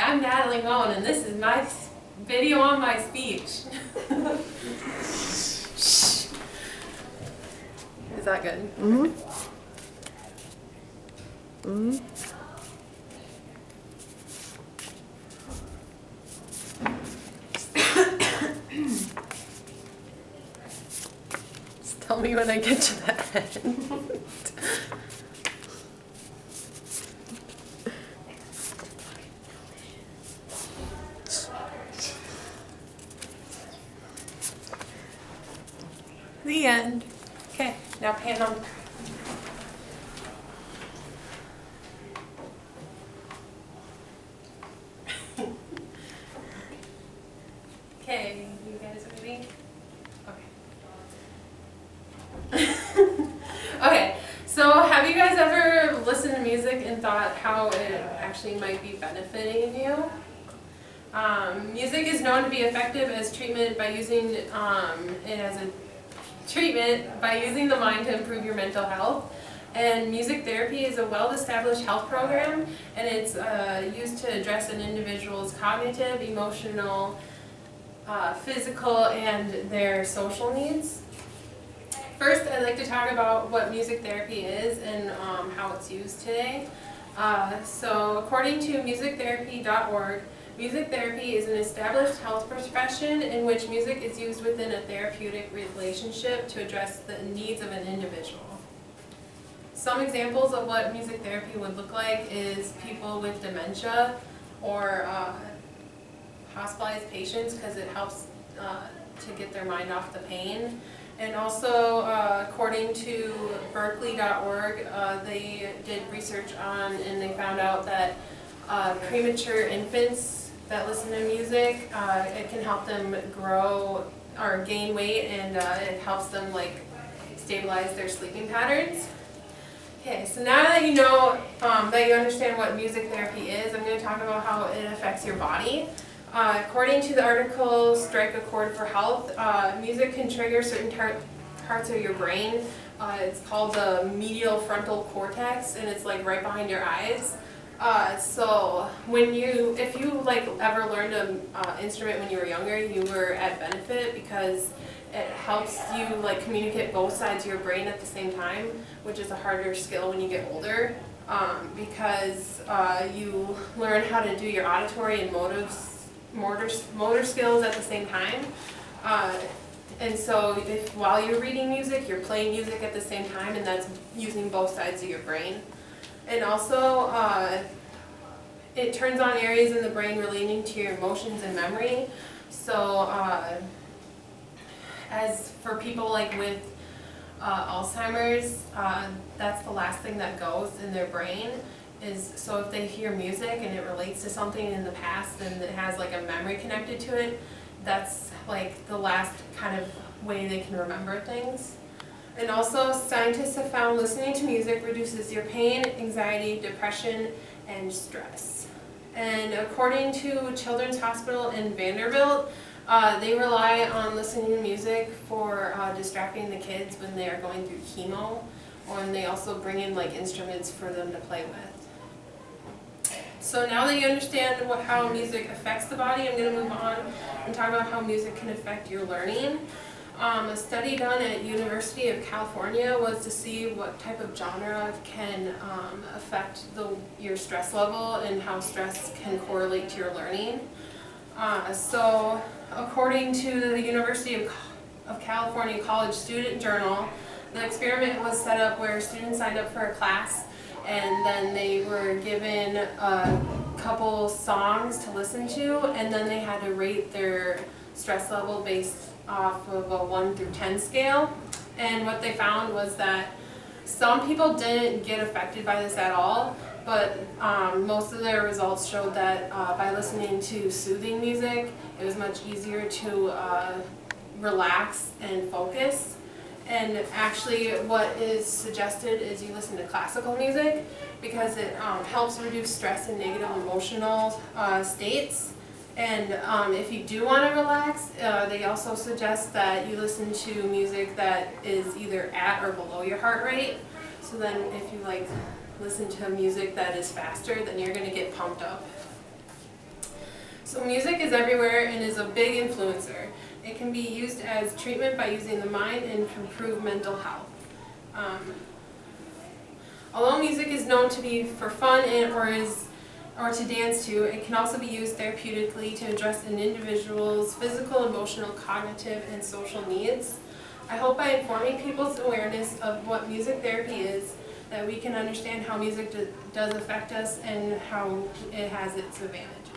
I'm Natalie Moan, and this is my video on my speech. Is that good? Mm-hmm. Mm-hmm. Just tell me when I get to the end. The end. Okay, now pan on. Okay, you guys ready? Okay. Okay, so have you guys ever listened to music and thought how it actually might be benefiting you? Music is known to be effective as treatment by using it as a treatment by using the mind to improve your mental health. And music therapy is a well-established health program, and it's used to address an individual's cognitive, emotional, physical, and their social needs. First, I'd like to talk about what music therapy is and how it's used today. So according to musictherapy.org, music therapy is an established health profession in which music is used within a therapeutic relationship to address the needs of an individual. Some examples of what music therapy would look like is people with dementia or hospitalized patients, because it helps to get their mind off the pain. And also, according to Berkeley.org, they did research on, and they found out that premature infants that listen to music, it can help them grow or gain weight, and it helps them stabilize their sleeping patterns. Okay, so now that you know that you understand what music therapy is, I'm going to talk about how it affects your body. According to the article Strike a Chord for Health, music can trigger certain parts of your brain. It's called the medial frontal cortex, and it's right behind your eyes. So if you ever learned an instrument when you were younger, you were at benefit because it helps you communicate both sides of your brain at the same time, which is a harder skill when you get older, because you learn how to do your auditory and motor skills at the same time. And so while you're reading music, you're playing music at the same time, and that's using both sides of your brain. And also, it turns on areas in the brain relating to your emotions and memory. So as for people with Alzheimer's, that's the last thing that goes in their brain. So if they hear music and it relates to something in the past and it has a memory connected to it, that's the last kind of way they can remember things. And also, scientists have found listening to music reduces your pain, anxiety, depression, and stress. And according to Children's Hospital in Vanderbilt, they rely on listening to music for distracting the kids when they are going through chemo, and they also bring in instruments for them to play with. So now that you understand how music affects the body, I'm going to move on and talk about how music can affect your learning. A study done at University of California was to see what type of genre can affect your stress level and how stress can correlate to your learning. So according to the University of California College Student Journal, the experiment was set up where students signed up for a class, and then they were given a couple songs to listen to, and then they had to rate their stress level based off of a 1 through 10 scale. And what they found was that some people didn't get affected by this at all, but most of their results showed that by listening to soothing music, it was much easier to relax and focus. And actually what is suggested is you listen to classical music because it helps reduce stress and negative emotional states. And if you do want to relax, they also suggest that you listen to music that is either at or below your heart rate. So then if you listen to music that is faster, then you're going to get pumped up. So music is everywhere and is a big influencer. It can be used as treatment by using the mind and to improve mental health. Although music is known to be for fun or to dance to, it can also be used therapeutically to address an individual's physical, emotional, cognitive, and social needs. I hope by informing people's awareness of what music therapy is, that we can understand how music does affect us and how it has its advantages.